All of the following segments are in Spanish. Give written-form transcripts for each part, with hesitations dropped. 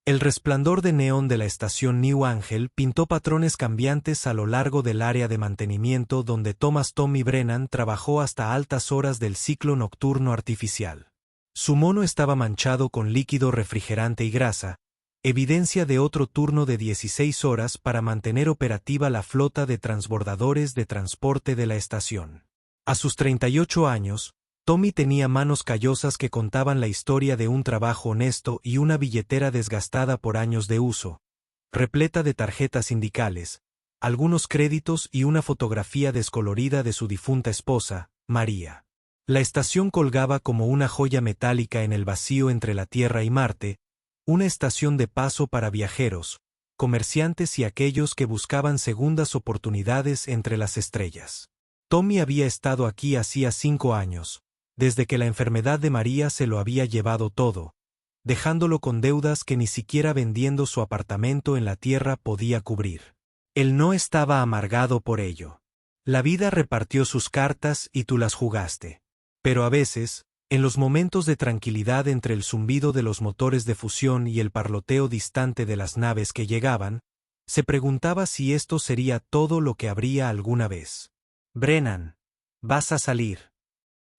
El resplandor de neón de la estación New Angel pintó patrones cambiantes a lo largo del área de mantenimiento donde Thomas Tommy Brennan trabajó hasta altas horas del ciclo nocturno artificial. Su mono estaba manchado con líquido refrigerante y grasa, evidencia de otro turno de 16 horas para mantener operativa la flota de transbordadores de transporte de la estación. A sus 38 años, Tommy tenía manos callosas que contaban la historia de un trabajo honesto y una billetera desgastada por años de uso, repleta de tarjetas sindicales, algunos créditos y una fotografía descolorida de su difunta esposa, María. La estación colgaba como una joya metálica en el vacío entre la Tierra y Marte, una estación de paso para viajeros, comerciantes y aquellos que buscaban segundas oportunidades entre las estrellas. Tommy había estado aquí hacía 5 años, desde que la enfermedad de María se lo había llevado todo, dejándolo con deudas que ni siquiera vendiendo su apartamento en la Tierra podía cubrir. Él no estaba amargado por ello. La vida repartió sus cartas y tú las jugaste. Pero a veces, en los momentos de tranquilidad entre el zumbido de los motores de fusión y el parloteo distante de las naves que llegaban, se preguntaba si esto sería todo lo que habría alguna vez. «Brennan, vas a salir»,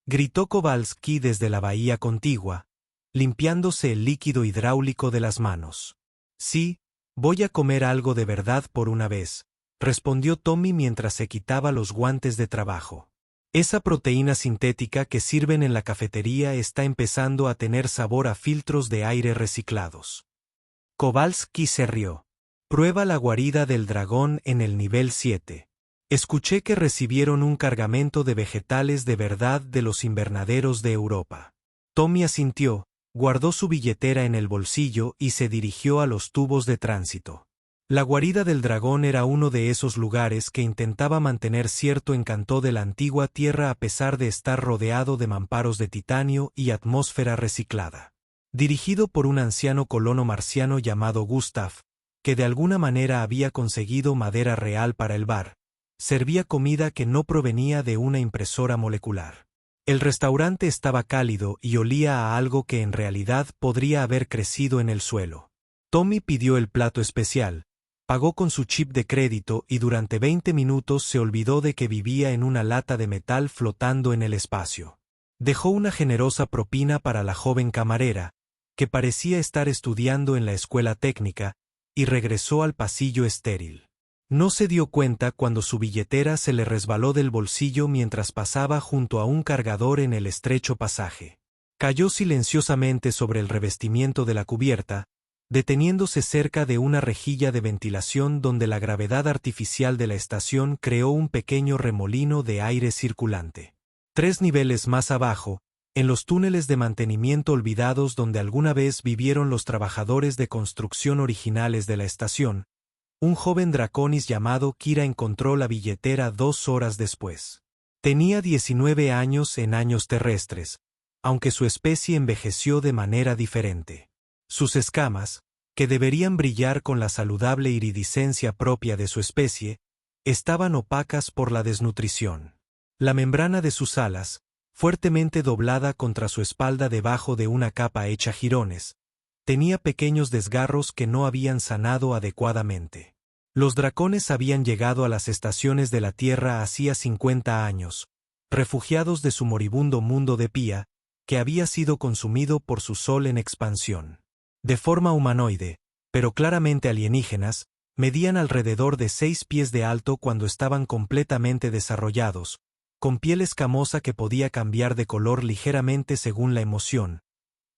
gritó Kowalski desde la bahía contigua, limpiándose el líquido hidráulico de las manos. «Sí, voy a comer algo de verdad por una vez», respondió Tommy mientras se quitaba los guantes de trabajo. Esa proteína sintética que sirven en la cafetería está empezando a tener sabor a filtros de aire reciclados. Kowalski se rió. «Prueba la guarida del dragón en el nivel 7. Escuché que recibieron un cargamento de vegetales de verdad de los invernaderos de Europa». Tommy asintió, guardó su billetera en el bolsillo y se dirigió a los tubos de tránsito. La guarida del dragón era uno de esos lugares que intentaba mantener cierto encanto de la antigua Tierra a pesar de estar rodeado de mamparos de titanio y atmósfera reciclada. Dirigido por un anciano colono marciano llamado Gustav, que de alguna manera había conseguido madera real para el bar, servía comida que no provenía de una impresora molecular. El restaurante estaba cálido y olía a algo que en realidad podría haber crecido en el suelo. Tommy pidió el plato especial, pagó con su chip de crédito y durante 20 minutos se olvidó de que vivía en una lata de metal flotando en el espacio. Dejó una generosa propina para la joven camarera, que parecía estar estudiando en la escuela técnica, y regresó al pasillo estéril. No se dio cuenta cuando su billetera se le resbaló del bolsillo mientras pasaba junto a un cargador en el estrecho pasaje. Cayó silenciosamente sobre el revestimiento de la cubierta, deteniéndose cerca de una rejilla de ventilación donde la gravedad artificial de la estación creó un pequeño remolino de aire circulante. 3 niveles más abajo, en los túneles de mantenimiento olvidados donde alguna vez vivieron los trabajadores de construcción originales de la estación, un joven draconis llamado Kira encontró la billetera 2 horas después. Tenía 19 años en años terrestres, aunque su especie envejeció de manera diferente. Sus escamas, que deberían brillar con la saludable iridiscencia propia de su especie, estaban opacas por la desnutrición. La membrana de sus alas, fuertemente doblada contra su espalda debajo de una capa hecha jirones, tenía pequeños desgarros que no habían sanado adecuadamente. Los dracones habían llegado a las estaciones de la Tierra hacía 50 años, refugiados de su moribundo mundo de Pía, que había sido consumido por su sol en expansión. De forma humanoide, pero claramente alienígenas, medían alrededor de 6 pies de alto cuando estaban completamente desarrollados, con piel escamosa que podía cambiar de color ligeramente según la emoción,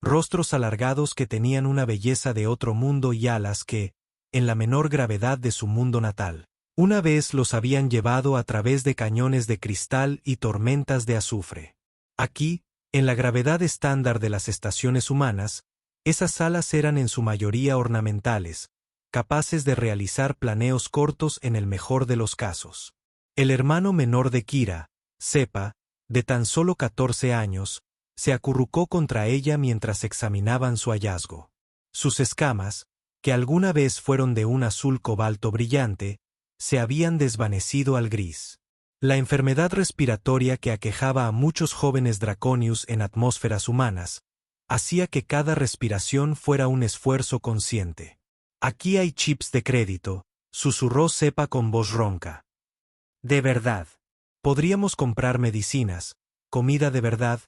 rostros alargados que tenían una belleza de otro mundo y alas que, en la menor gravedad de su mundo natal, una vez los habían llevado a través de cañones de cristal y tormentas de azufre. Aquí, en la gravedad estándar de las estaciones humanas, esas alas eran en su mayoría ornamentales, capaces de realizar planeos cortos en el mejor de los casos. El hermano menor de Kira, Sepa, de tan solo 14 años, se acurrucó contra ella mientras examinaban su hallazgo. Sus escamas, que alguna vez fueron de un azul cobalto brillante, se habían desvanecido al gris. La enfermedad respiratoria que aquejaba a muchos jóvenes draconius en atmósferas humanas, Hacía que cada respiración fuera un esfuerzo consciente. Aquí hay chips de crédito, susurró Sepa con voz ronca. De verdad. Podríamos comprar medicinas, comida de verdad,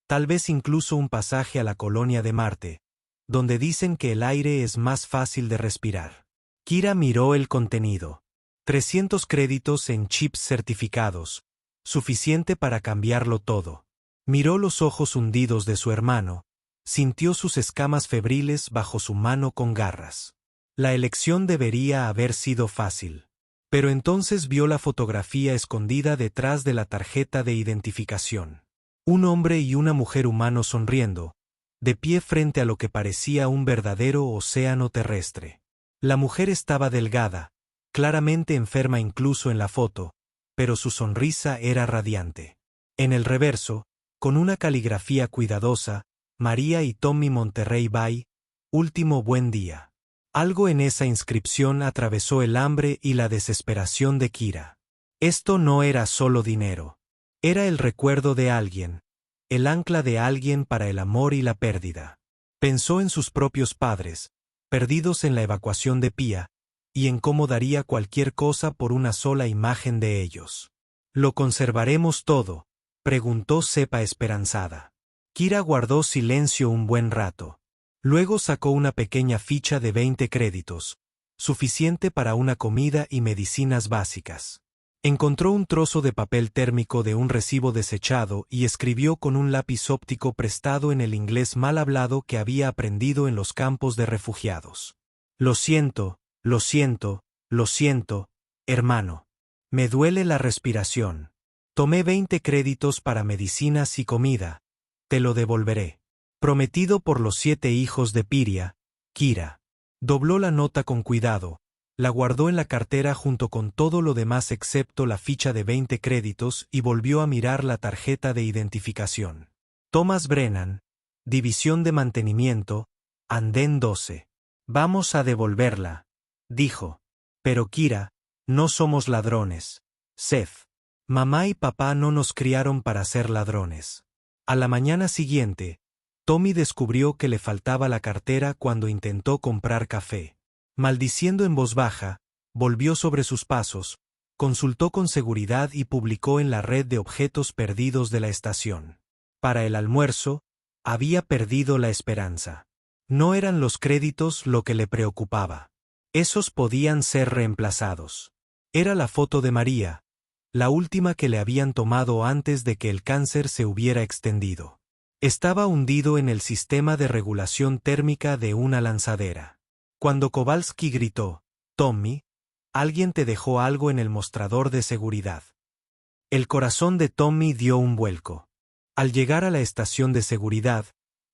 tal vez incluso un pasaje a la colonia de Marte, donde dicen que el aire es más fácil de respirar. Kira miró el contenido. 300 créditos en chips certificados, suficiente para cambiarlo todo. Miró los ojos hundidos de su hermano, sintió sus escamas febriles bajo su mano con garras. La elección debería haber sido fácil. Pero entonces vio la fotografía escondida detrás de la tarjeta de identificación. Un hombre y una mujer humanos sonriendo, de pie frente a lo que parecía un verdadero océano terrestre. La mujer estaba delgada, claramente enferma incluso en la foto, pero su sonrisa era radiante. En el reverso, con una caligrafía cuidadosa, María y Tommy Monterrey Bay, último buen día. Algo en esa inscripción atravesó el hambre y la desesperación de Kira. Esto no era solo dinero. Era el recuerdo de alguien, el ancla de alguien para el amor y la pérdida. Pensó en sus propios padres, perdidos en la evacuación de Pía, y en cómo daría cualquier cosa por una sola imagen de ellos. ¿Lo conservaremos todo?, preguntó Sepa esperanzada. Kira guardó silencio un buen rato. Luego sacó una pequeña ficha de 20 créditos, suficiente para una comida y medicinas básicas. Encontró un trozo de papel térmico de un recibo desechado y escribió con un lápiz óptico prestado en el inglés mal hablado que había aprendido en los campos de refugiados. Lo siento, lo siento, lo siento, hermano. Me duele la respiración. Tomé 20 créditos para medicinas y comida. Te lo devolveré. Prometido por los 7 hijos de Piria, Kira. Dobló la nota con cuidado, la guardó en la cartera junto con todo lo demás excepto la ficha de 20 créditos y volvió a mirar la tarjeta de identificación. Thomas Brennan, División de Mantenimiento, Andén 12. Vamos a devolverla, dijo. Pero Kira, no somos ladrones. Seth. Mamá y papá no nos criaron para ser ladrones. A la mañana siguiente, Tommy descubrió que le faltaba la cartera cuando intentó comprar café. Maldiciendo en voz baja, volvió sobre sus pasos, consultó con seguridad y publicó en la red de objetos perdidos de la estación. Para el almuerzo, había perdido la esperanza. No eran los créditos lo que le preocupaba. Esos podían ser reemplazados. Era la foto de María, la última que le habían tomado antes de que el cáncer se hubiera extendido. Estaba hundido en el sistema de regulación térmica de una lanzadera. Cuando Kowalski gritó, «Tommy, alguien te dejó algo en el mostrador de seguridad». El corazón de Tommy dio un vuelco. Al llegar a la estación de seguridad,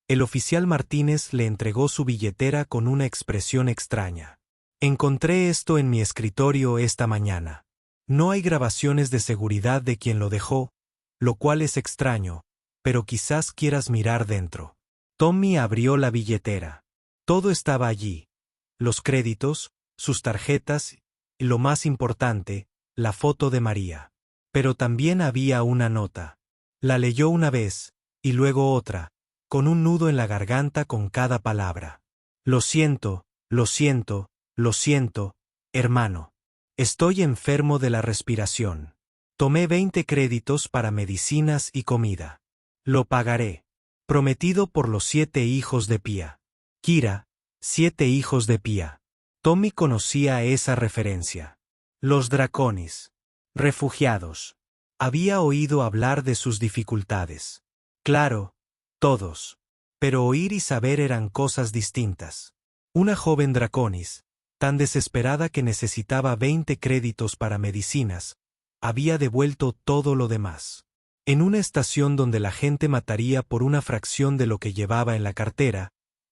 el oficial Martínez le entregó su billetera con una expresión extraña. «Encontré esto en mi escritorio esta mañana. No hay grabaciones de seguridad de quien lo dejó, lo cual es extraño, pero quizás quieras mirar dentro». Tommy abrió la billetera. Todo estaba allí. Los créditos, sus tarjetas, y lo más importante, la foto de María. Pero también había una nota. La leyó una vez, y luego otra, con un nudo en la garganta con cada palabra. Lo siento, lo siento, lo siento, hermano. Estoy enfermo de la respiración. Tomé 20 créditos para medicinas y comida. Lo pagaré. Prometido por los 7 hijos de Pía. Kira, 7 hijos de Pía. Tommy conocía esa referencia. Los Draconis. Refugiados. Había oído hablar de sus dificultades. Claro, todos. Pero oír y saber eran cosas distintas. Una joven Draconis, tan desesperada que necesitaba 20 créditos para medicinas, había devuelto todo lo demás. En una estación donde la gente mataría por una fracción de lo que llevaba en la cartera,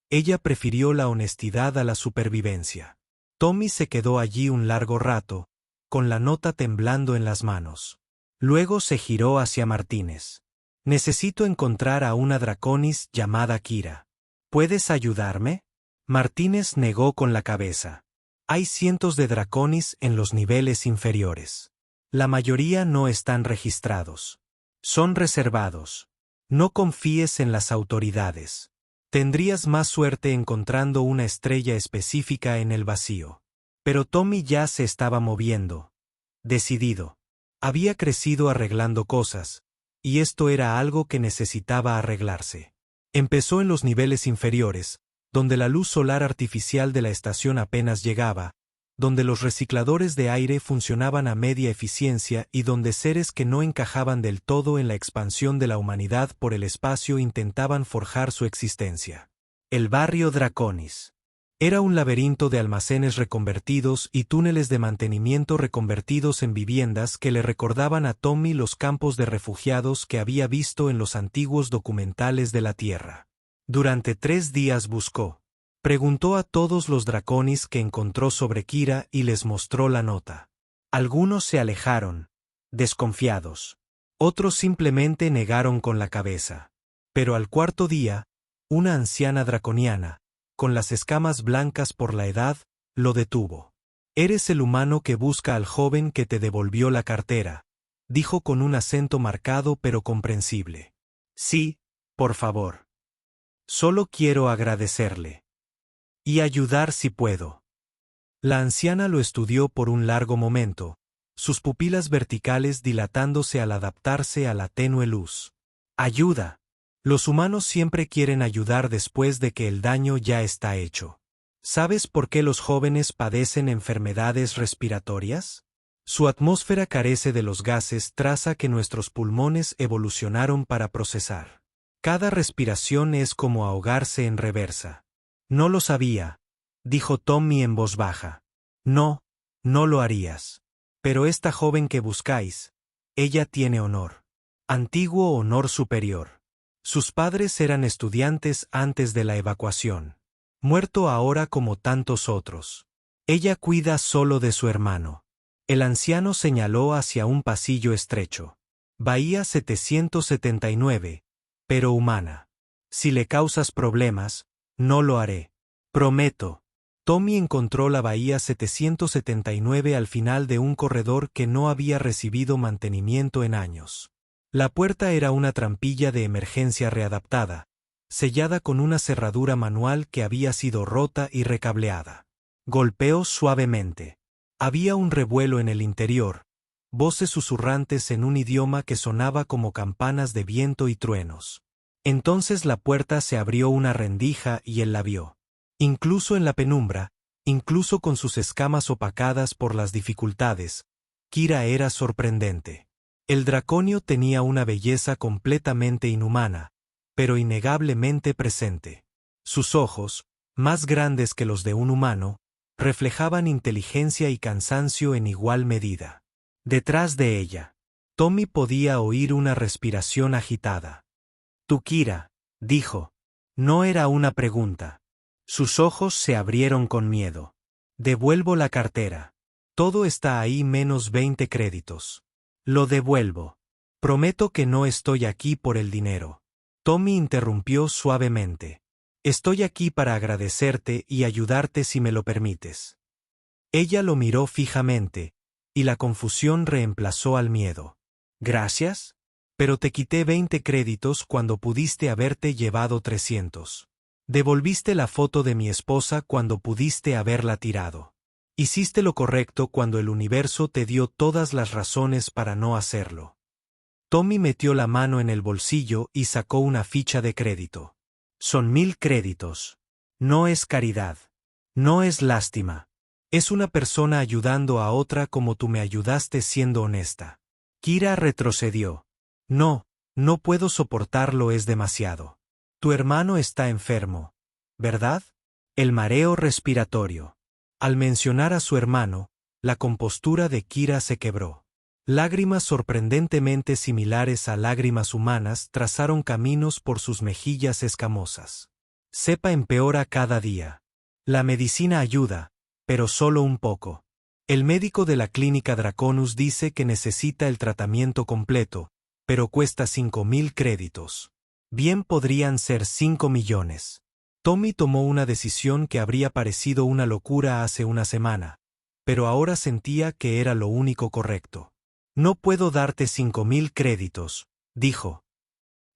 ella prefirió la honestidad a la supervivencia. Tommy se quedó allí un largo rato, con la nota temblando en las manos. Luego se giró hacia Martínez. «Necesito encontrar a una Draconis llamada Kira. ¿Puedes ayudarme?» Martínez negó con la cabeza. «Hay cientos de Draconis en los niveles inferiores. La mayoría no están registrados. Son reservados. No confíes en las autoridades. Tendrías más suerte encontrando una estrella específica en el vacío. Pero Tommy ya se estaba moviendo. Decidido. Había crecido arreglando cosas, y esto era algo que necesitaba arreglarse. Empezó en los niveles inferiores, donde la luz solar artificial de la estación apenas llegaba, donde los recicladores de aire funcionaban a media eficiencia y donde seres que no encajaban del todo en la expansión de la humanidad por el espacio intentaban forjar su existencia. El barrio Draconis. Era un laberinto de almacenes reconvertidos y túneles de mantenimiento reconvertidos en viviendas que le recordaban a Tommy los campos de refugiados que había visto en los antiguos documentales de la Tierra. Durante 3 días buscó. Preguntó a todos los Draconis que encontró sobre Kira y les mostró la nota. Algunos se alejaron, desconfiados. Otros simplemente negaron con la cabeza. Pero al 4.º día, una anciana draconiana, con las escamas blancas por la edad, lo detuvo. «Eres el humano que busca al joven que te devolvió la cartera», dijo con un acento marcado pero comprensible. «Sí, por favor. Solo quiero agradecerle. Y ayudar si puedo». La anciana lo estudió por un largo momento, sus pupilas verticales dilatándose al adaptarse a la tenue luz. «Ayuda. Los humanos siempre quieren ayudar después de que el daño ya está hecho. ¿Sabes por qué los jóvenes padecen enfermedades respiratorias? Su atmósfera carece de los gases traza que nuestros pulmones evolucionaron para procesar. Cada respiración es como ahogarse en reversa». «No lo sabía», dijo Tommy en voz baja. «No, no lo harías. Pero esta joven que buscáis, ella tiene honor. Antiguo honor superior. Sus padres eran estudiantes antes de la evacuación. Muerto ahora como tantos otros. Ella cuida solo de su hermano». El anciano señaló hacia un pasillo estrecho. «Bahía 779, pero humana. Si le causas problemas, no lo haré. Prometo». Tommy encontró la Bahía 779 al final de un corredor que no había recibido mantenimiento en años. La puerta era una trampilla de emergencia readaptada, sellada con una cerradura manual que había sido rota y recableada. Golpeó suavemente. Había un revuelo en el interior, voces susurrantes en un idioma que sonaba como campanas de viento y truenos. Entonces la puerta se abrió una rendija y él la vio. Incluso en la penumbra, incluso con sus escamas opacadas por las dificultades, Kira era sorprendente. El draconio tenía una belleza completamente inhumana, pero innegablemente presente. Sus ojos, más grandes que los de un humano, reflejaban inteligencia y cansancio en igual medida. Detrás de ella, Tommy podía oír una respiración agitada. «Tu Kira», dijo. No era una pregunta. Sus ojos se abrieron con miedo. «Devuelvo la cartera. Todo está ahí menos 20 créditos. Lo devuelvo. Prometo que no estoy aquí por el dinero». Tommy interrumpió suavemente. «Estoy aquí para agradecerte y ayudarte si me lo permites». Ella lo miró fijamente, y la confusión reemplazó al miedo. «¿Gracias? Pero te quité 20 créditos cuando pudiste haberte llevado 300. Devolviste la foto de mi esposa cuando pudiste haberla tirado. Hiciste lo correcto cuando el universo te dio todas las razones para no hacerlo». Tommy metió la mano en el bolsillo y sacó una ficha de crédito. «Son 1000 créditos. No es caridad. No es lástima. Es una persona ayudando a otra como tú me ayudaste siendo honesta». Kira retrocedió. «No, no puedo soportarlo, es demasiado. Tu hermano está enfermo, ¿verdad? El mareo respiratorio». Al mencionar a su hermano, la compostura de Kira se quebró. Lágrimas sorprendentemente similares a lágrimas humanas trazaron caminos por sus mejillas escamosas. «Cepa empeora cada día. La medicina ayuda, pero solo un poco. El médico de la clínica Draconus dice que necesita el tratamiento completo, pero cuesta 5000 créditos. Bien podrían ser 5 millones». Tommy tomó una decisión que habría parecido una locura hace una semana, pero ahora sentía que era lo único correcto. «No puedo darte 5000 créditos», dijo.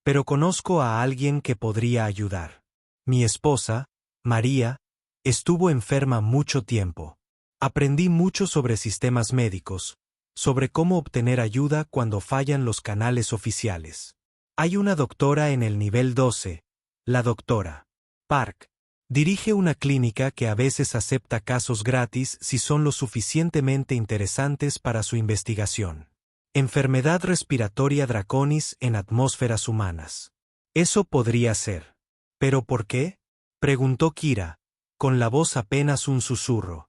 «Pero conozco a alguien que podría ayudar. Mi esposa, María, estuvo enferma mucho tiempo. Aprendí mucho sobre sistemas médicos, sobre cómo obtener ayuda cuando fallan los canales oficiales. Hay una doctora en el nivel 12, la doctora Park. Dirige una clínica que a veces acepta casos gratis si son lo suficientemente interesantes para su investigación. Enfermedad respiratoria Draconis en atmósferas humanas. Eso podría ser. ¿Pero por qué? Preguntó Kira, con la voz apenas un susurro.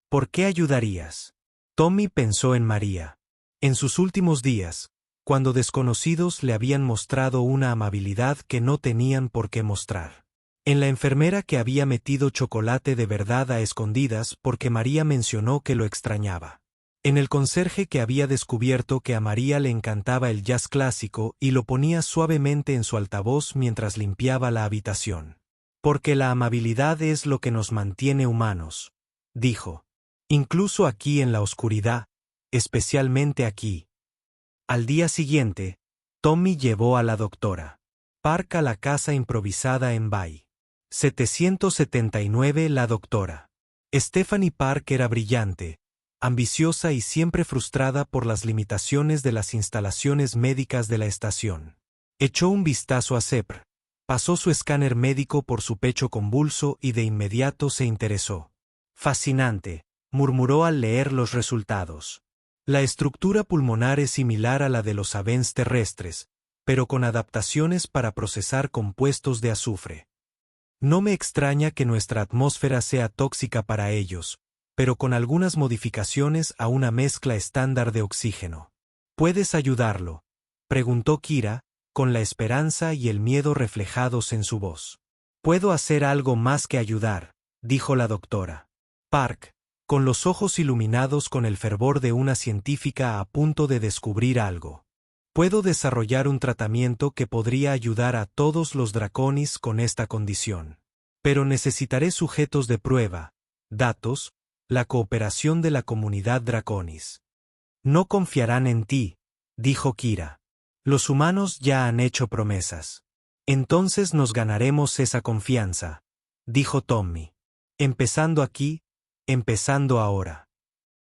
¿Por qué ayudarías? Tommy pensó en María. En sus últimos días, cuando desconocidos le habían mostrado una amabilidad que no tenían por qué mostrar. En la enfermera que había metido chocolate de verdad a escondidas porque María mencionó que lo extrañaba. En el conserje que había descubierto que a María le encantaba el jazz clásico y lo ponía suavemente en su altavoz mientras limpiaba la habitación. Porque la amabilidad es lo que nos mantiene humanos, dijo. Incluso aquí en la oscuridad, especialmente aquí. Al día siguiente, Tommy llevó a la doctora Park a la casa improvisada en Bay 779. La doctora Stephanie Park era brillante, ambiciosa y siempre frustrada por las limitaciones de las instalaciones médicas de la estación. Echó un vistazo a Sepr, pasó su escáner médico por su pecho convulso y de inmediato se interesó. Fascinante, murmuró al leer los resultados. La estructura pulmonar es similar a la de los avens terrestres, pero con adaptaciones para procesar compuestos de azufre. No me extraña que nuestra atmósfera sea tóxica para ellos, pero con algunas modificaciones a una mezcla estándar de oxígeno. ¿Puedes ayudarlo?, preguntó Kira, con la esperanza y el miedo reflejados en su voz. Puedo hacer algo más que ayudar, dijo la doctora Park, con los ojos iluminados con el fervor de una científica a punto de descubrir algo. Puedo desarrollar un tratamiento que podría ayudar a todos los Draconis con esta condición. Pero necesitaré sujetos de prueba, datos, la cooperación de la comunidad Draconis. No confiarán en ti, dijo Kira. Los humanos ya han hecho promesas. Entonces nos ganaremos esa confianza, dijo Tommy. Empezando aquí, empezando ahora.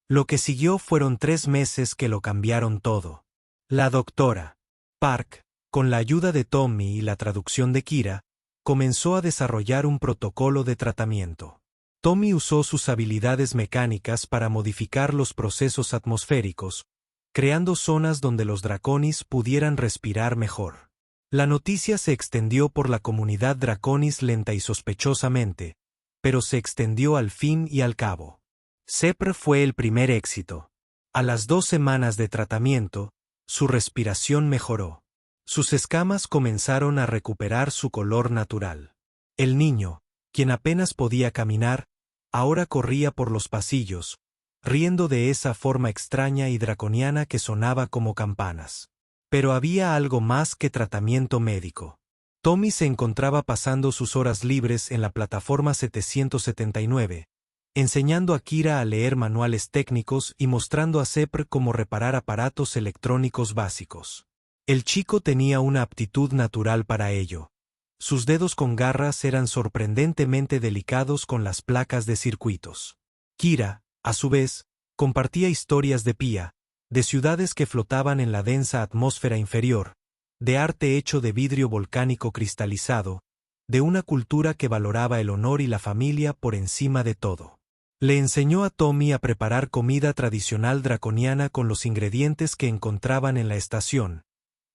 Lo que siguió fueron 3 meses que lo cambiaron todo. La doctora Park, con la ayuda de Tommy y la traducción de Kira, comenzó a desarrollar un protocolo de tratamiento. Tommy usó sus habilidades mecánicas para modificar los procesos atmosféricos, creando zonas donde los Draconis pudieran respirar mejor. La noticia se extendió por la comunidad Draconis lenta y sospechosamente, pero se extendió al fin y al cabo. Sepr fue el primer éxito. A las 2 semanas de tratamiento, su respiración mejoró. Sus escamas comenzaron a recuperar su color natural. El niño, quien apenas podía caminar, ahora corría por los pasillos, riendo de esa forma extraña y draconiana que sonaba como campanas. Pero había algo más que tratamiento médico. Tommy se encontraba pasando sus horas libres en la plataforma 779, enseñando a Kira a leer manuales técnicos y mostrando a Sepr cómo reparar aparatos electrónicos básicos. El chico tenía una aptitud natural para ello. Sus dedos con garras eran sorprendentemente delicados con las placas de circuitos. Kira, a su vez, compartía historias de Pia, de ciudades que flotaban en la densa atmósfera inferior, de arte hecho de vidrio volcánico cristalizado, de una cultura que valoraba el honor y la familia por encima de todo. Le enseñó a Tommy a preparar comida tradicional draconiana con los ingredientes que encontraban en la estación,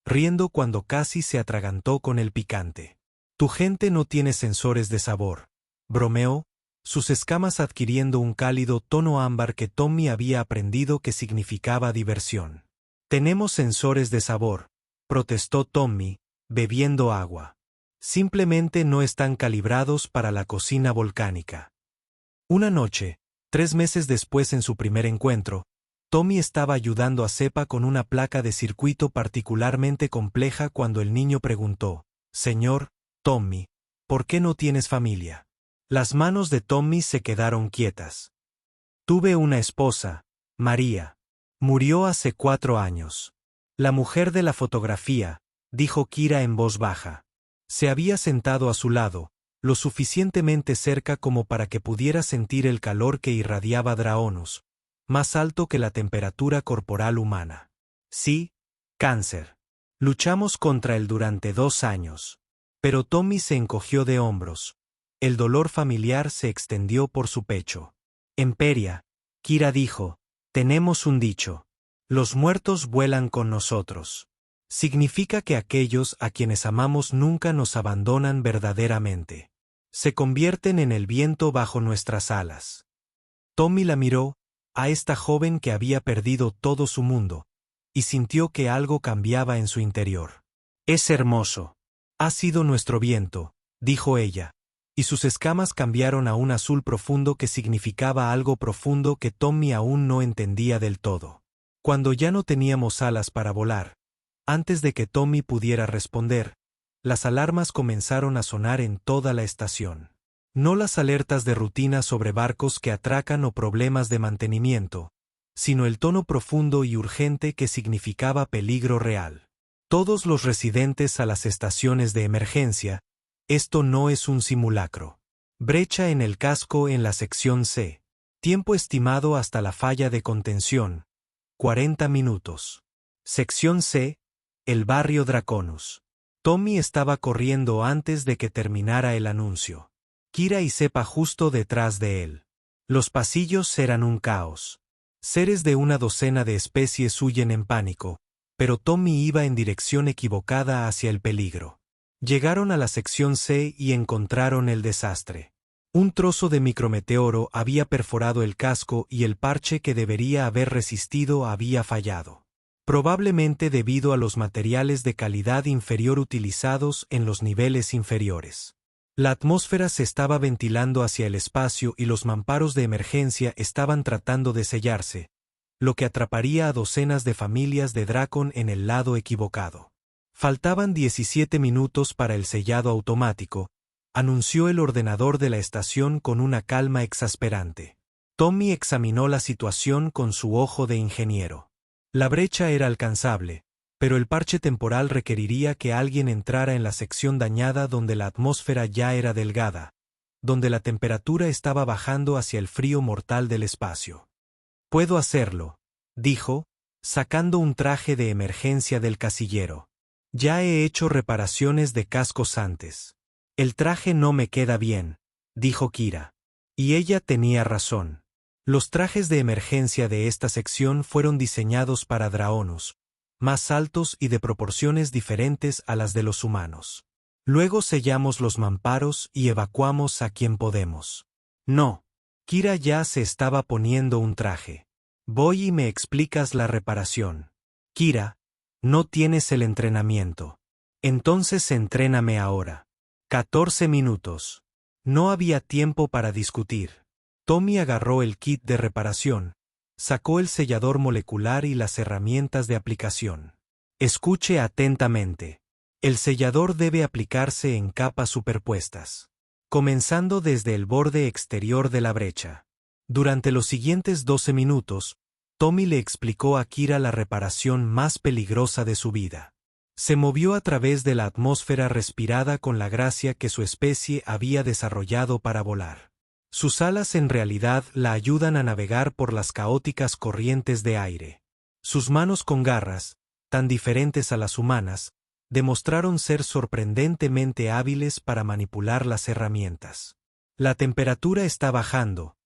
riendo cuando casi se atragantó con el picante. Tu gente no tiene sensores de sabor, bromeó, sus escamas adquiriendo un cálido tono ámbar que Tommy había aprendido que significaba diversión. Tenemos sensores de sabor, protestó Tommy, bebiendo agua. Simplemente no están calibrados para la cocina volcánica. Una noche, 3 meses después en su primer encuentro, Tommy estaba ayudando a Sepa con una placa de circuito particularmente compleja cuando el niño preguntó, «Señor, Tommy, ¿por qué no tienes familia?» Las manos de Tommy se quedaron quietas. Tuve una esposa, María. Murió hace 4 años. La mujer de la fotografía, dijo Kira en voz baja. Se había sentado a su lado, lo suficientemente cerca como para que pudiera sentir el calor que irradiaba Draonus, más alto que la temperatura corporal humana. Sí, cáncer. Luchamos contra él durante 2 años. Pero Tommy se encogió de hombros. El dolor familiar se extendió por su pecho. Emperia, Kira dijo, tenemos un dicho. Los muertos vuelan con nosotros. Significa que aquellos a quienes amamos nunca nos abandonan verdaderamente. Se convierten en el viento bajo nuestras alas. Tommy la miró, a esta joven que había perdido todo su mundo, y sintió que algo cambiaba en su interior. Es hermoso. Ha sido nuestro viento, dijo ella, y sus escamas cambiaron a un azul profundo que significaba algo profundo que Tommy aún no entendía del todo. Cuando ya no teníamos alas para volar, antes de que Tommy pudiera responder, las alarmas comenzaron a sonar en toda la estación. No las alertas de rutina sobre barcos que atracan o problemas de mantenimiento, sino el tono profundo y urgente que significaba peligro real. Todos los residentes a las estaciones de emergencia, esto no es un simulacro. Brecha en el casco en la sección C. Tiempo estimado hasta la falla de contención, 40 minutos. Sección C, el barrio Draconus. Tommy estaba corriendo antes de que terminara el anuncio. Kira y Sepa justo detrás de él. Los pasillos eran un caos. Seres de una docena de especies huyen en pánico, pero Tommy iba en dirección equivocada hacia el peligro. Llegaron a la sección C y encontraron el desastre. Un trozo de micrometeoro había perforado el casco y el parche que debería haber resistido había fallado. Probablemente debido a los materiales de calidad inferior utilizados en los niveles inferiores. La atmósfera se estaba ventilando hacia el espacio y los mamparos de emergencia estaban tratando de sellarse, lo que atraparía a docenas de familias de Dracon en el lado equivocado. Faltaban 17 minutos para el sellado automático, anunció el ordenador de la estación con una calma exasperante. Tommy examinó la situación con su ojo de ingeniero. La brecha era alcanzable, pero el parche temporal requeriría que alguien entrara en la sección dañada donde la atmósfera ya era delgada, donde la temperatura estaba bajando hacia el frío mortal del espacio. Puedo hacerlo, dijo, sacando un traje de emergencia del casillero. Ya he hecho reparaciones de cascos antes. El traje no me queda bien, dijo Kira. Y ella tenía razón. Los trajes de emergencia de esta sección fueron diseñados para Draonus, más altos y de proporciones diferentes a las de los humanos. Luego sellamos los mamparos y evacuamos a quien podemos. No. Kira ya se estaba poniendo un traje. Voy y me explicas la reparación. Kira, no tienes el entrenamiento. Entonces entréname ahora. 14 minutos. No había tiempo para discutir. Tommy agarró el kit de reparación, sacó el sellador molecular y las herramientas de aplicación. Escuche atentamente. El sellador debe aplicarse en capas superpuestas, comenzando desde el borde exterior de la brecha. Durante los siguientes 12 minutos, Tommy le explicó a Kira la reparación más peligrosa de su vida. Se movió a través de la atmósfera respirada con la gracia que su especie había desarrollado para volar. Sus alas en realidad la ayudan a navegar por las caóticas corrientes de aire. Sus manos con garras, tan diferentes a las humanas, demostraron ser sorprendentemente hábiles para manipular las herramientas. La temperatura está bajando,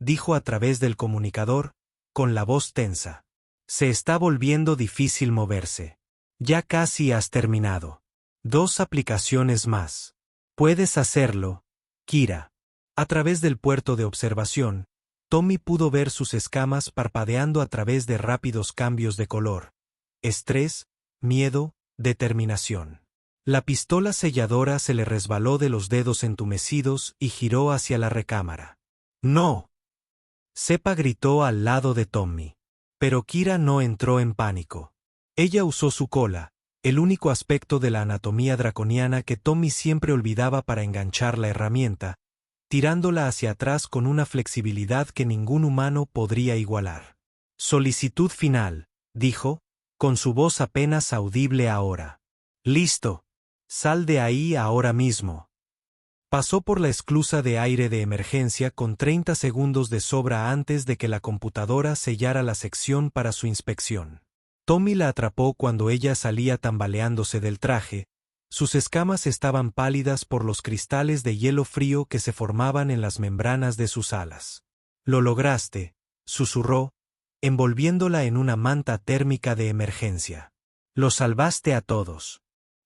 dijo a través del comunicador, con la voz tensa. Se está volviendo difícil moverse. Ya casi has terminado. 2 aplicaciones más. Puedes hacerlo, Kira. A través del puerto de observación, Tommy pudo ver sus escamas parpadeando a través de rápidos cambios de color. Estrés, miedo, determinación. La pistola selladora se le resbaló de los dedos entumecidos y giró hacia la recámara. ¡No! Sepa gritó al lado de Tommy. Pero Kira no entró en pánico. Ella usó su cola, el único aspecto de la anatomía draconiana que Tommy siempre olvidaba para enganchar la herramienta, tirándola hacia atrás con una flexibilidad que ningún humano podría igualar. Solicitud final, dijo, con su voz apenas audible ahora. Listo. Sal de ahí ahora mismo. Pasó por la esclusa de aire de emergencia con 30 segundos de sobra antes de que la computadora sellara la sección para su inspección. Tommy la atrapó cuando ella salía tambaleándose del traje. Sus escamas estaban pálidas por los cristales de hielo frío que se formaban en las membranas de sus alas. «Lo lograste», susurró, envolviéndola en una manta térmica de emergencia. «Los salvaste a todos».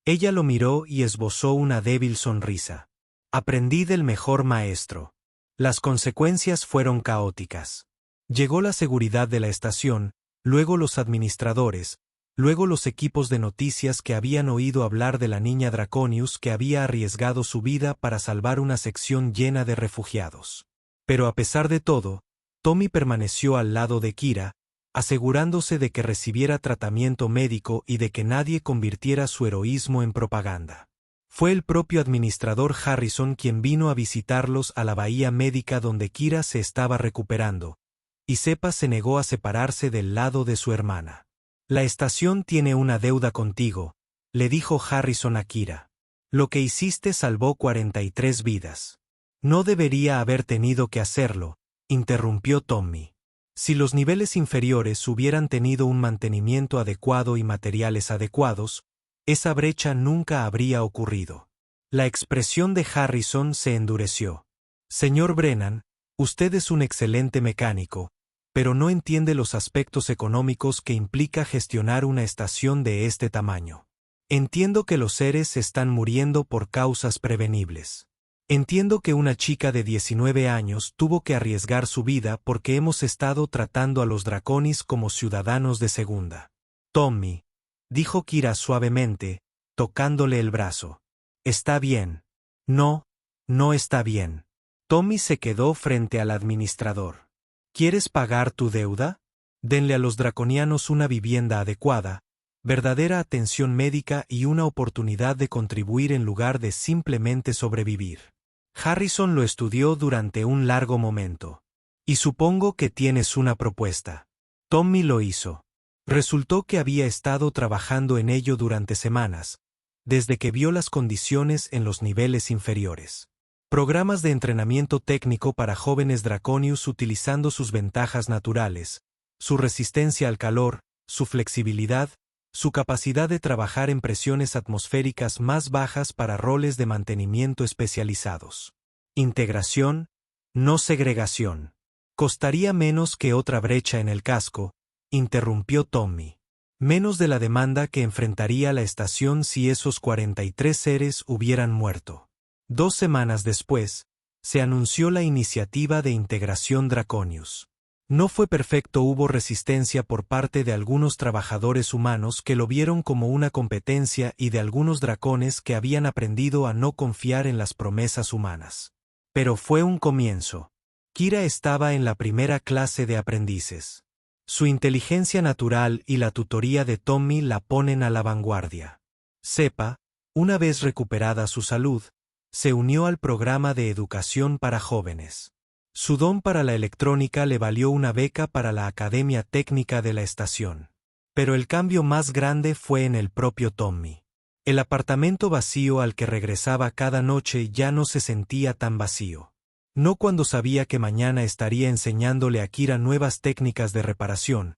Ella lo miró y esbozó una débil sonrisa. «Aprendí del mejor maestro». Las consecuencias fueron caóticas. Llegó la seguridad de la estación, luego los administradores, luego los equipos de noticias que habían oído hablar de la niña Draconius que había arriesgado su vida para salvar una sección llena de refugiados. Pero a pesar de todo, Tommy permaneció al lado de Kira, asegurándose de que recibiera tratamiento médico y de que nadie convirtiera su heroísmo en propaganda. Fue el propio administrador Harrison quien vino a visitarlos a la bahía médica donde Kira se estaba recuperando, y Sepa se negó a separarse del lado de su hermana. «La estación tiene una deuda contigo», le dijo Harrison a Kira. «Lo que hiciste salvó 43 vidas». «No debería haber tenido que hacerlo», interrumpió Tommy. «Si los niveles inferiores hubieran tenido un mantenimiento adecuado y materiales adecuados, esa brecha nunca habría ocurrido». La expresión de Harrison se endureció. «Señor Brennan, usted es un excelente mecánico, pero no entiende los aspectos económicos que implica gestionar una estación de este tamaño. Entiendo que los seres están muriendo por causas prevenibles. Entiendo que una chica de 19 años tuvo que arriesgar su vida porque hemos estado tratando a los Draconis como ciudadanos de segunda». «Tommy», dijo Kira suavemente, tocándole el brazo. «Está bien». «No, no está bien». Tommy se quedó frente al administrador. «¿Quieres pagar tu deuda? Denle a los draconianos una vivienda adecuada, verdadera atención médica y una oportunidad de contribuir en lugar de simplemente sobrevivir». Harrison lo estudió durante un largo momento. «Y supongo que tienes una propuesta». Tommy lo hizo. Resultó que había estado trabajando en ello durante semanas, desde que vio las condiciones en los niveles inferiores. Programas de entrenamiento técnico para jóvenes Draconius utilizando sus ventajas naturales, su resistencia al calor, su flexibilidad, su capacidad de trabajar en presiones atmosféricas más bajas para roles de mantenimiento especializados. Integración, no segregación. Costaría menos que otra brecha en el casco, interrumpió Tommy. Menos de la demanda que enfrentaría la estación si esos 43 seres hubieran muerto. 2 semanas después, se anunció la iniciativa de integración Draconius. No fue perfecto, hubo resistencia por parte de algunos trabajadores humanos que lo vieron como una competencia y de algunos dracones que habían aprendido a no confiar en las promesas humanas. Pero fue un comienzo. Kira estaba en la primera clase de aprendices. Su inteligencia natural y la tutoría de Tommy la ponen a la vanguardia. Sepa, una vez recuperada su salud, se unió al programa de educación para jóvenes. Su don para la electrónica le valió una beca para la Academia Técnica de la estación. Pero el cambio más grande fue en el propio Tommy. El apartamento vacío al que regresaba cada noche ya no se sentía tan vacío. No cuando sabía que mañana estaría enseñándole a Kira nuevas técnicas de reparación,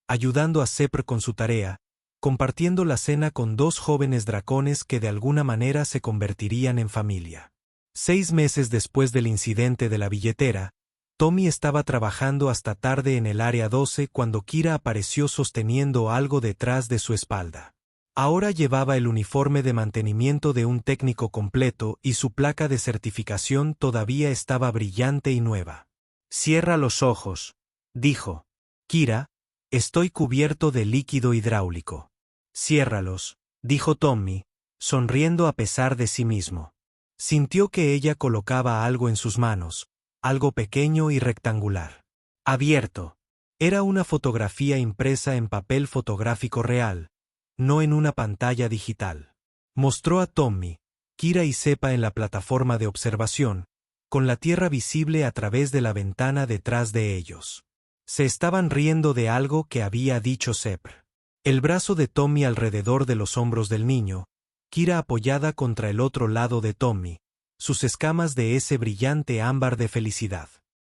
ayudando a Sepr con su tarea, compartiendo la cena con 2 jóvenes dracones que de alguna manera se convertirían en familia. 6 meses después del incidente de la billetera, Tommy estaba trabajando hasta tarde en el área 12 cuando Kira apareció sosteniendo algo detrás de su espalda. Ahora llevaba el uniforme de mantenimiento de un técnico completo y su placa de certificación todavía estaba brillante y nueva. «Cierra los ojos», dijo. «Kira, estoy cubierto de líquido hidráulico». «Ciérralos», dijo Tommy, sonriendo a pesar de sí mismo. Sintió que ella colocaba algo en sus manos, algo pequeño y rectangular. Abierto. Era una fotografía impresa en papel fotográfico real, no en una pantalla digital. Mostró a Tommy, Kira y Sepa en la plataforma de observación, con la tierra visible a través de la ventana detrás de ellos. Se estaban riendo de algo que había dicho Sepr. El brazo de Tommy alrededor de los hombros del niño, Kira apoyada contra el otro lado de Tommy, sus escamas de ese brillante ámbar de felicidad.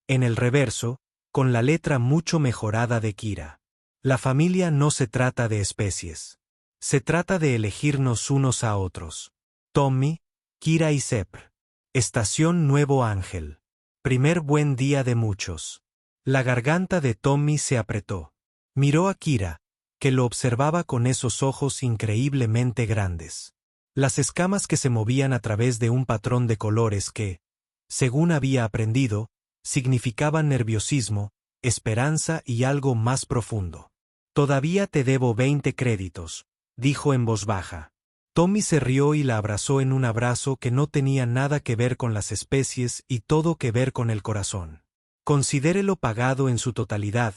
En el reverso, con la letra mucho mejorada de Kira. La familia no se trata de especies. Se trata de elegirnos unos a otros. Tommy, Kira y Sepr. Estación Nuevo Ángel. Primer buen día de muchos. La garganta de Tommy se apretó. Miró a Kira, que lo observaba con esos ojos increíblemente grandes. Las escamas que se movían a través de un patrón de colores que, según había aprendido, significaban nerviosismo, esperanza y algo más profundo. Todavía te debo 20 créditos, dijo en voz baja. Tommy se rió y la abrazó en un abrazo que no tenía nada que ver con las especies y todo que ver con el corazón. Considérelo pagado en su totalidad,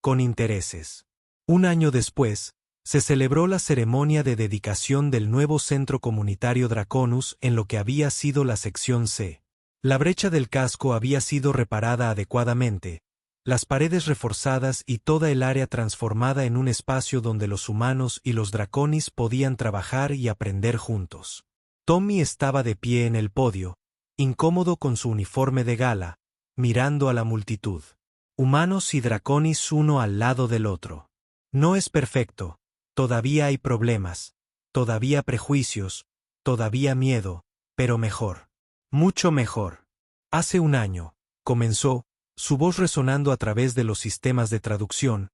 con intereses. Un año después, se celebró la ceremonia de dedicación del nuevo centro comunitario Draconus en lo que había sido la sección C. La brecha del casco había sido reparada adecuadamente, las paredes reforzadas y toda el área transformada en un espacio donde los humanos y los draconis podían trabajar y aprender juntos. Tommy estaba de pie en el podio, incómodo con su uniforme de gala, mirando a la multitud. Humanos y draconis uno al lado del otro. No es perfecto, todavía hay problemas, todavía prejuicios, todavía miedo, pero mejor. Mucho mejor. Hace un año, comenzó, su voz resonando a través de los sistemas de traducción,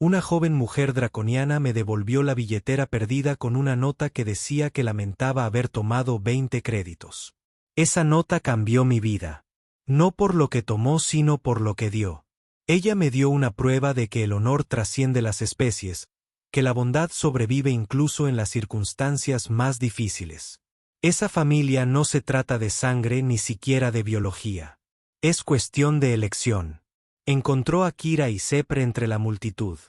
una joven mujer draconiana me devolvió la billetera perdida con una nota que decía que lamentaba haber tomado 20 créditos. Esa nota cambió mi vida. No por lo que tomó sino por lo que dio. Ella me dio una prueba de que el honor trasciende las especies, que la bondad sobrevive incluso en las circunstancias más difíciles. Esa familia no se trata de sangre ni siquiera de biología. Es cuestión de elección. Encontró a Kira y Sepr entre la multitud.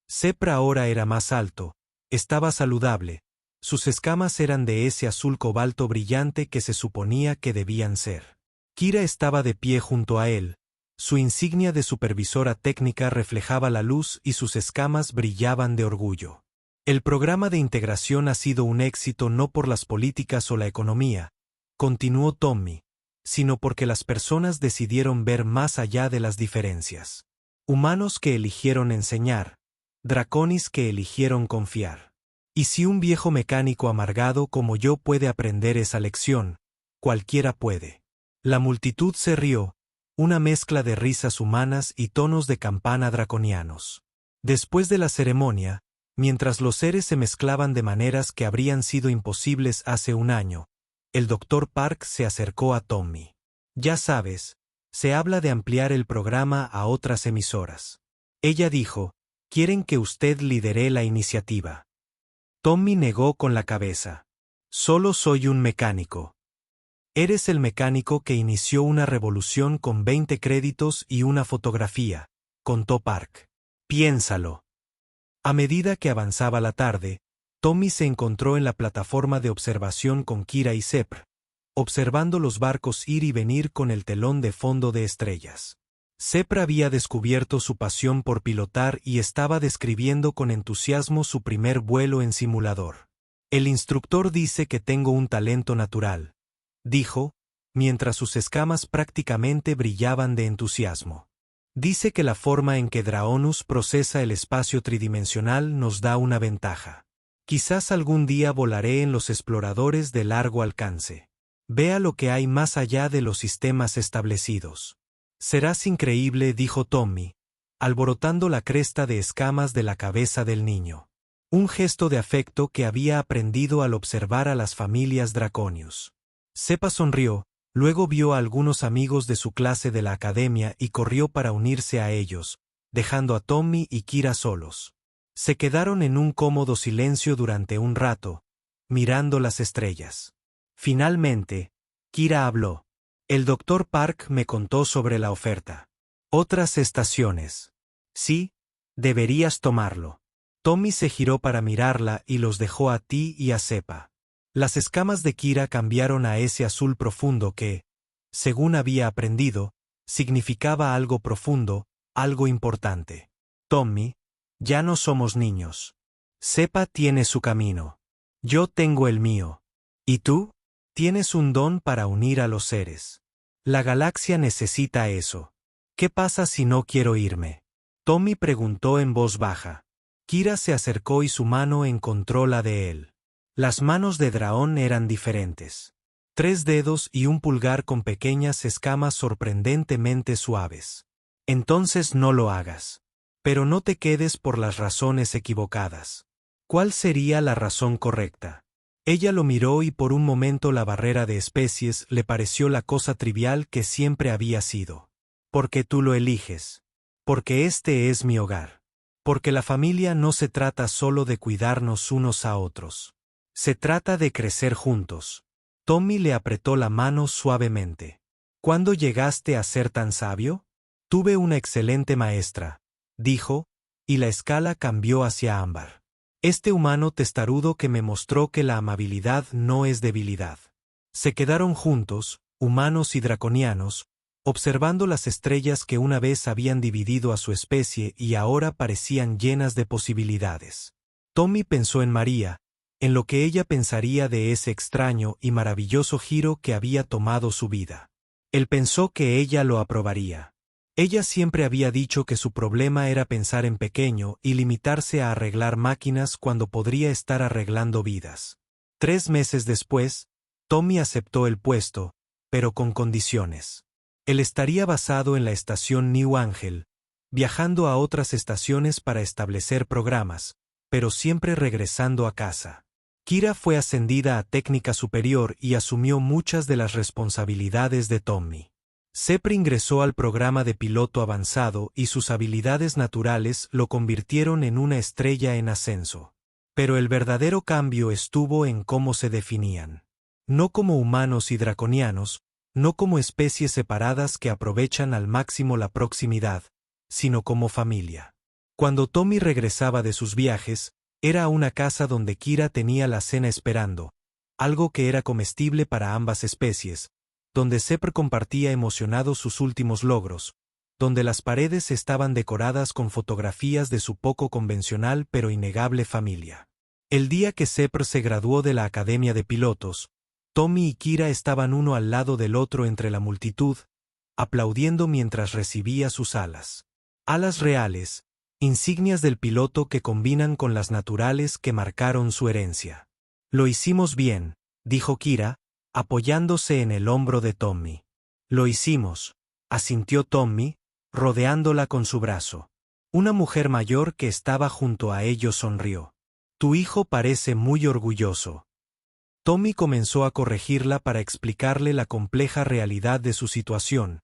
Sepr ahora era más alto, estaba saludable, sus escamas eran de ese azul cobalto brillante que se suponía que debían ser. Kira estaba de pie junto a él, su insignia de supervisora técnica reflejaba la luz y sus escamas brillaban de orgullo. El programa de integración ha sido un éxito no por las políticas o la economía, continuó Tommy, sino porque las personas decidieron ver más allá de las diferencias. Humanos que eligieron enseñar, draconis que eligieron confiar. Y si un viejo mecánico amargado como yo puede aprender esa lección, cualquiera puede. La multitud se rió, una mezcla de risas humanas y tonos de campana draconianos. Después de la ceremonia, mientras los seres se mezclaban de maneras que habrían sido imposibles hace un año, el Dr. Park se acercó a Tommy. Ya sabes, se habla de ampliar el programa a otras emisoras. Ella dijo, quieren que usted lidere la iniciativa. Tommy negó con la cabeza. Solo soy un mecánico. Eres el mecánico que inició una revolución con 20 créditos y una fotografía, contó Park. Piénsalo. A medida que avanzaba la tarde, Tommy se encontró en la plataforma de observación con Kira y Sepr, observando los barcos ir y venir con el telón de fondo de estrellas. Sepr había descubierto su pasión por pilotar y estaba describiendo con entusiasmo su primer vuelo en simulador. El instructor dice que tengo un talento natural, dijo, mientras sus escamas prácticamente brillaban de entusiasmo. Dice que la forma en que Draconus procesa el espacio tridimensional nos da una ventaja. Quizás algún día volaré en los exploradores de largo alcance. Vea lo que hay más allá de los sistemas establecidos. Serás increíble, dijo Tommy, alborotando la cresta de escamas de la cabeza del niño. Un gesto de afecto que había aprendido al observar a las familias Draconius. Sepa sonrió, luego vio a algunos amigos de su clase de la academia y corrió para unirse a ellos, dejando a Tommy y Kira solos. Se quedaron en un cómodo silencio durante un rato, mirando las estrellas. Finalmente, Kira habló. El Dr. Park me contó sobre la oferta. Otras estaciones. Sí, deberías tomarlo. Tommy se giró para mirarla y los dejó a ti y a Sepa. Las escamas de Kira cambiaron a ese azul profundo que, según había aprendido, significaba algo profundo, algo importante. Tommy, ya no somos niños. Sepa tiene su camino. Yo tengo el mío. ¿Y tú? Tienes un don para unir a los seres. La galaxia necesita eso. ¿Qué pasa si no quiero irme? Tommy preguntó en voz baja. Kira se acercó y su mano encontró la de él. Las manos de Draón eran diferentes. 3 dedos y un pulgar con pequeñas escamas sorprendentemente suaves. Entonces no lo hagas. Pero no te quedes por las razones equivocadas. ¿Cuál sería la razón correcta? Ella lo miró y por un momento la barrera de especies le pareció la cosa trivial que siempre había sido. Porque tú lo eliges. Porque este es mi hogar. Porque la familia no se trata solo de cuidarnos unos a otros. Se trata de crecer juntos. Tommy le apretó la mano suavemente. ¿Cuándo llegaste a ser tan sabio? Tuve una excelente maestra, dijo, y la escala cambió hacia Ámbar. Este humano testarudo que me mostró que la amabilidad no es debilidad. Se quedaron juntos, humanos y draconianos, observando las estrellas que una vez habían dividido a su especie y ahora parecían llenas de posibilidades. Tommy pensó en María, en lo que ella pensaría de ese extraño y maravilloso giro que había tomado su vida. Él pensó que ella lo aprobaría. Ella siempre había dicho que su problema era pensar en pequeño y limitarse a arreglar máquinas cuando podría estar arreglando vidas. 3 meses después, Tommy aceptó el puesto, pero con condiciones. Él estaría basado en la estación New Angel, viajando a otras estaciones para establecer programas, pero siempre regresando a casa. Kira fue ascendida a técnica superior y asumió muchas de las responsabilidades de Tommy. Sepr ingresó al programa de piloto avanzado y sus habilidades naturales lo convirtieron en una estrella en ascenso. Pero el verdadero cambio estuvo en cómo se definían. No como humanos y draconianos, no como especies separadas que aprovechan al máximo la proximidad, sino como familia. Cuando Tommy regresaba de sus viajes, era una casa donde Kira tenía la cena esperando, algo que era comestible para ambas especies, donde Sepr compartía emocionado sus últimos logros, donde las paredes estaban decoradas con fotografías de su poco convencional pero innegable familia. El día que Sepr se graduó de la Academia de Pilotos, Tommy y Kira estaban uno al lado del otro entre la multitud, aplaudiendo mientras recibía sus alas. Alas reales, insignias del piloto que combinan con las naturales que marcaron su herencia. Lo hicimos bien, dijo Kira, apoyándose en el hombro de Tommy. Lo hicimos, asintió Tommy, rodeándola con su brazo. Una mujer mayor que estaba junto a ellos sonrió. Tu hijo parece muy orgulloso. Tommy comenzó a corregirla para explicarle la compleja realidad de su situación,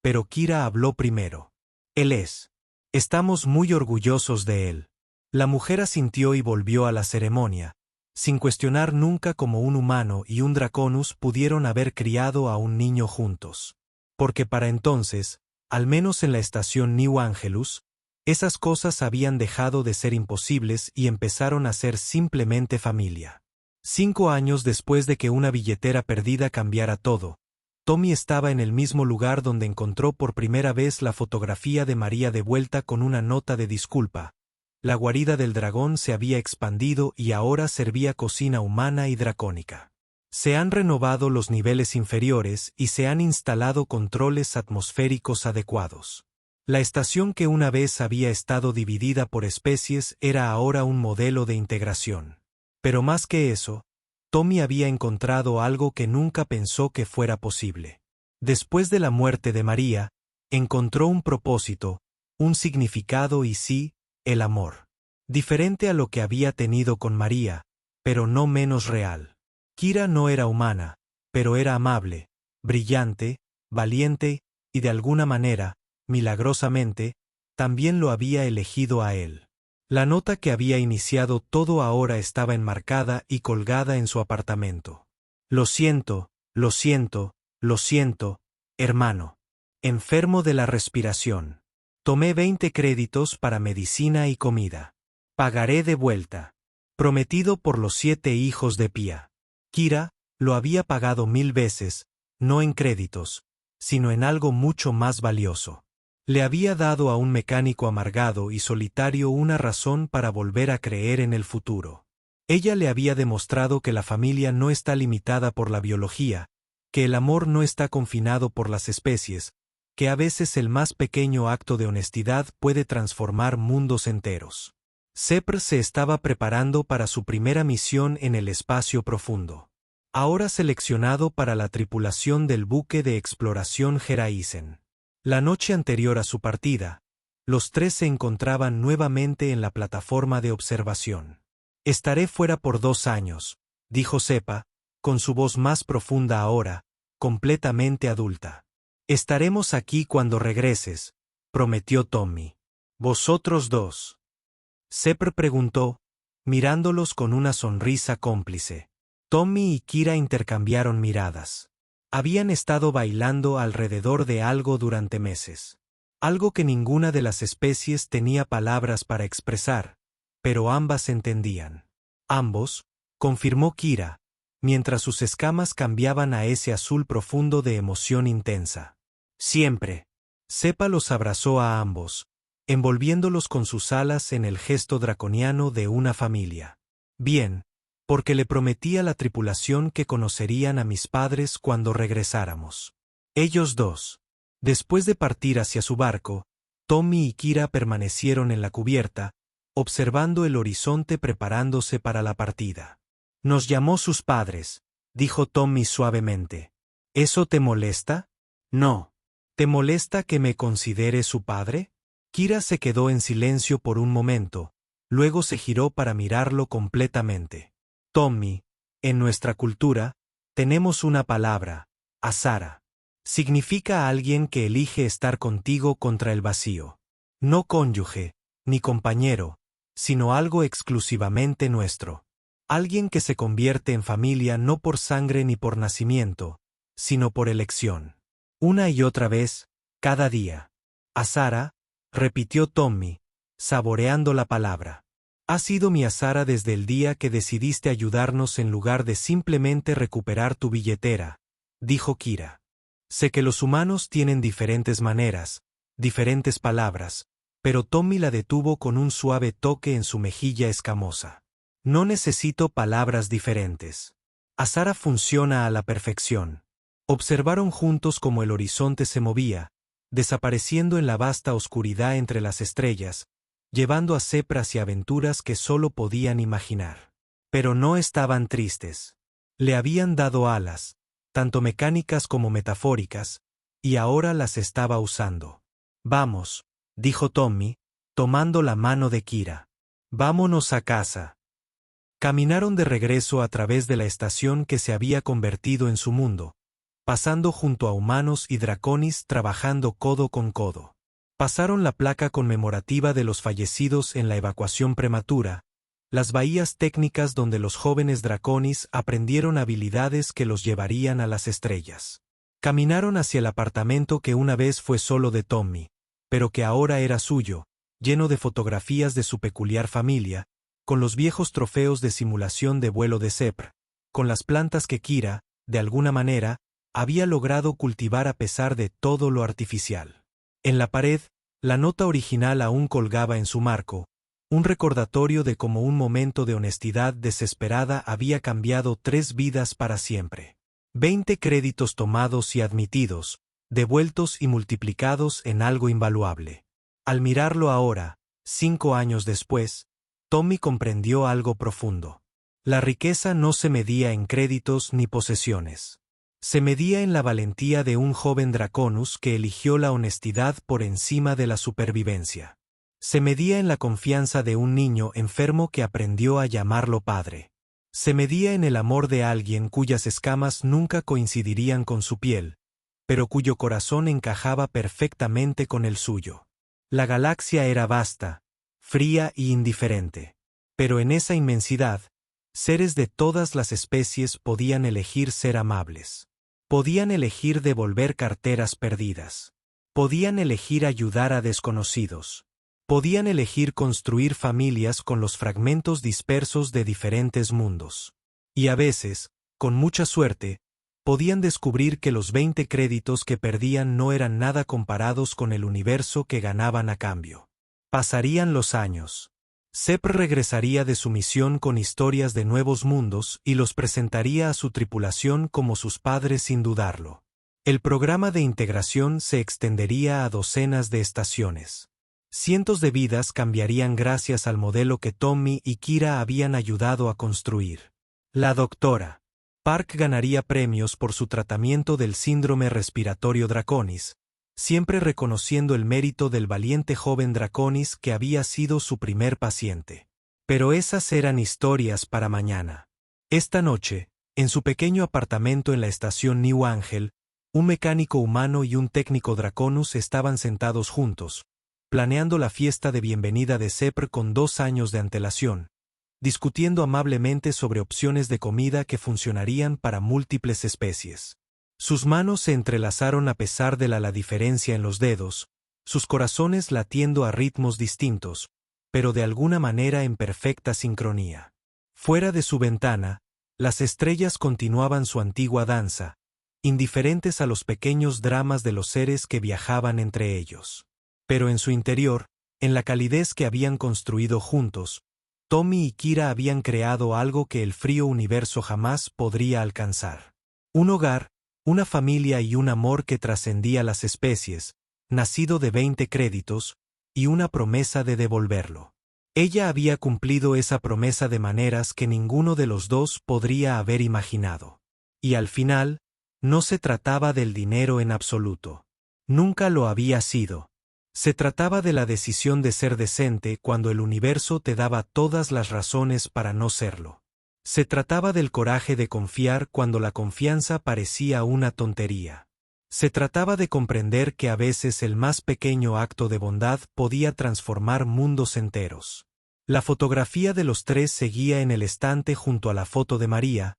pero Kira habló primero. Él es. Estamos muy orgullosos de él. La mujer asintió y volvió a la ceremonia, sin cuestionar nunca cómo un humano y un Draconus pudieron haber criado a un niño juntos. Porque para entonces, al menos en la estación New Angelus, esas cosas habían dejado de ser imposibles y empezaron a ser simplemente familia. 5 años después de que una billetera perdida cambiara todo, Tommy estaba en el mismo lugar donde encontró por primera vez la fotografía de María de vuelta con una nota de disculpa. La guarida del dragón se había expandido y ahora servía cocina humana y dracónica. Se han renovado los niveles inferiores y se han instalado controles atmosféricos adecuados. La estación que una vez había estado dividida por especies era ahora un modelo de integración. Pero más que eso, Tommy había encontrado algo que nunca pensó que fuera posible. Después de la muerte de María, encontró un propósito, un significado y sí, el amor. Diferente a lo que había tenido con María, pero no menos real. Kira no era humana, pero era amable, brillante, valiente, y de alguna manera, milagrosamente, también lo había elegido a él. La nota que había iniciado todo ahora estaba enmarcada y colgada en su apartamento. Lo siento, lo siento, lo siento, hermano. Enfermo de la respiración. Tomé 20 créditos para medicina y comida. Pagaré de vuelta. Prometido por los 7 hijos de Pia. Kira lo había pagado 1000 veces, no en créditos, sino en algo mucho más valioso. Le había dado a un mecánico amargado y solitario una razón para volver a creer en el futuro. Ella le había demostrado que la familia no está limitada por la biología, que el amor no está confinado por las especies, que a veces el más pequeño acto de honestidad puede transformar mundos enteros. Sepr se estaba preparando para su primera misión en el espacio profundo. Ahora seleccionado para la tripulación del buque de exploración Geraisen. La noche anterior a su partida, los tres se encontraban nuevamente en la plataforma de observación. «Estaré fuera por 2 años», dijo Seppa, con su voz más profunda ahora, completamente adulta. «Estaremos aquí cuando regreses», prometió Tommy. «¿Vosotros dos?», Sepr preguntó, mirándolos con una sonrisa cómplice. Tommy y Kira intercambiaron miradas. Habían estado bailando alrededor de algo durante meses. Algo que ninguna de las especies tenía palabras para expresar, pero ambas entendían. «Ambos», confirmó Kira, mientras sus escamas cambiaban a ese azul profundo de emoción intensa. «Siempre». Seppa los abrazó a ambos, envolviéndolos con sus alas en el gesto draconiano de una familia. «Bien, porque le prometí a la tripulación que conocerían a mis padres cuando regresáramos». Ellos dos. Después de partir hacia su barco, Tommy y Kira permanecieron en la cubierta, observando el horizonte preparándose para la partida. «Nos llamó sus padres», dijo Tommy suavemente. «¿Eso te molesta?» «No». «¿Te molesta que me considere su padre?» Kira se quedó en silencio por un momento, luego se giró para mirarlo completamente. «Tommy, en nuestra cultura, tenemos una palabra, Azara. Significa alguien que elige estar contigo contra el vacío. No cónyuge, ni compañero, sino algo exclusivamente nuestro. Alguien que se convierte en familia no por sangre ni por nacimiento, sino por elección. Una y otra vez, cada día. Azara», repitió Tommy, saboreando la palabra. «Ha sido mi Azara desde el día que decidiste ayudarnos en lugar de simplemente recuperar tu billetera», dijo Kira. «Sé que los humanos tienen diferentes maneras, diferentes palabras, pero Tommy la detuvo con un suave toque en su mejilla escamosa. «No necesito palabras diferentes. Azara funciona a la perfección». Observaron juntos cómo el horizonte se movía, desapareciendo en la vasta oscuridad entre las estrellas, llevando a Sepr hacia aventuras que solo podían imaginar. Pero no estaban tristes. Le habían dado alas, tanto mecánicas como metafóricas, y ahora las estaba usando. «Vamos», dijo Tommy, tomando la mano de Kira. «Vámonos a casa». Caminaron de regreso a través de la estación que se había convertido en su mundo, pasando junto a humanos y draconis trabajando codo con codo. Pasaron la placa conmemorativa de los fallecidos en la evacuación prematura, las bahías técnicas donde los jóvenes draconis aprendieron habilidades que los llevarían a las estrellas. Caminaron hacia el apartamento que una vez fue solo de Tommy, pero que ahora era suyo, lleno de fotografías de su peculiar familia, con los viejos trofeos de simulación de vuelo de Sepr, con las plantas que Kira, de alguna manera, había logrado cultivar a pesar de todo lo artificial. En la pared, la nota original aún colgaba en su marco, un recordatorio de cómo un momento de honestidad desesperada había cambiado 3 vidas para siempre. 20 créditos tomados y admitidos, devueltos y multiplicados en algo invaluable. Al mirarlo ahora, 5 años después, Tommy comprendió algo profundo. La riqueza no se medía en créditos ni posesiones. Se medía en la valentía de un joven Draconus que eligió la honestidad por encima de la supervivencia. Se medía en la confianza de un niño enfermo que aprendió a llamarlo padre. Se medía en el amor de alguien cuyas escamas nunca coincidirían con su piel, pero cuyo corazón encajaba perfectamente con el suyo. La galaxia era vasta, fría y indiferente. Pero en esa inmensidad, seres de todas las especies podían elegir ser amables. Podían elegir devolver carteras perdidas. Podían elegir ayudar a desconocidos. Podían elegir construir familias con los fragmentos dispersos de diferentes mundos. Y a veces, con mucha suerte, podían descubrir que los 20 créditos que perdían no eran nada comparados con el universo que ganaban a cambio. Pasarían los años. Sepp regresaría de su misión con historias de nuevos mundos y los presentaría a su tripulación como sus padres sin dudarlo. El programa de integración se extendería a docenas de estaciones. Cientos de vidas cambiarían gracias al modelo que Tommy y Kira habían ayudado a construir. La doctora Park ganaría premios por su tratamiento del síndrome respiratorio Draconis, siempre reconociendo el mérito del valiente joven Draconis que había sido su primer paciente. Pero esas eran historias para mañana. Esta noche, en su pequeño apartamento en la estación New Angel, un mecánico humano y un técnico Draconus estaban sentados juntos, planeando la fiesta de bienvenida de Sepp con 2 años de antelación, discutiendo amablemente sobre opciones de comida que funcionarían para múltiples especies. Sus manos se entrelazaron a pesar de la diferencia en los dedos, sus corazones latiendo a ritmos distintos, pero de alguna manera en perfecta sincronía. Fuera de su ventana, las estrellas continuaban su antigua danza, indiferentes a los pequeños dramas de los seres que viajaban entre ellos. Pero en su interior, en la calidez que habían construido juntos, Tommy y Kira habían creado algo que el frío universo jamás podría alcanzar. Un hogar, una familia y un amor que trascendía las especies, nacido de 20 créditos, y una promesa de devolverlo. Ella había cumplido esa promesa de maneras que ninguno de los dos podría haber imaginado. Y al final, no se trataba del dinero en absoluto. Nunca lo había sido. Se trataba de la decisión de ser decente cuando el universo te daba todas las razones para no serlo. Se trataba del coraje de confiar cuando la confianza parecía una tontería. Se trataba de comprender que a veces el más pequeño acto de bondad podía transformar mundos enteros. La fotografía de los tres seguía en el estante junto a la foto de María,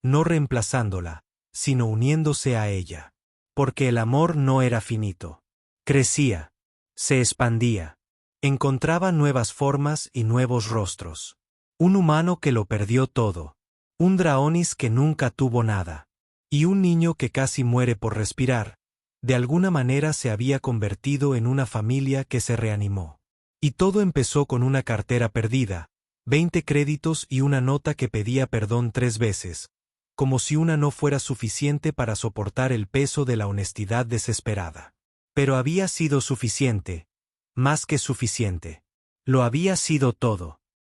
no reemplazándola, sino uniéndose a ella. Porque el amor no era finito. Crecía. Se expandía. Encontraba nuevas formas y nuevos rostros. Un humano que lo perdió todo. Un Draconis que nunca tuvo nada. Y un niño que casi muere por respirar. De alguna manera se había convertido en una familia que se reanimó. Y todo empezó con una cartera perdida, 20 créditos y una nota que pedía perdón 3 veces, como si una no fuera suficiente para soportar el peso de la honestidad desesperada. Pero había sido suficiente, más que suficiente. Lo había sido todo.